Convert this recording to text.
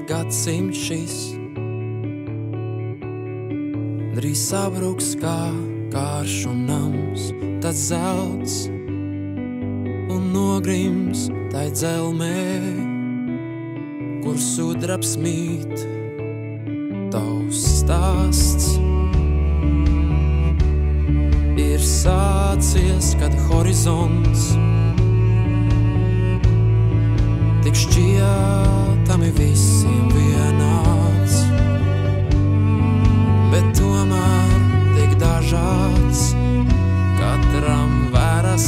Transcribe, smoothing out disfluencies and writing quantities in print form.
gadsimts šis drīz sabruks kā karš un nams, tad zelts un nogrims tai dzelmē, kur sudrabs mīt. Tavs stāsts ir sācies, kad horizonts tik šķietami visiem vienāds, bet tomēr tik dažāds, katram vēras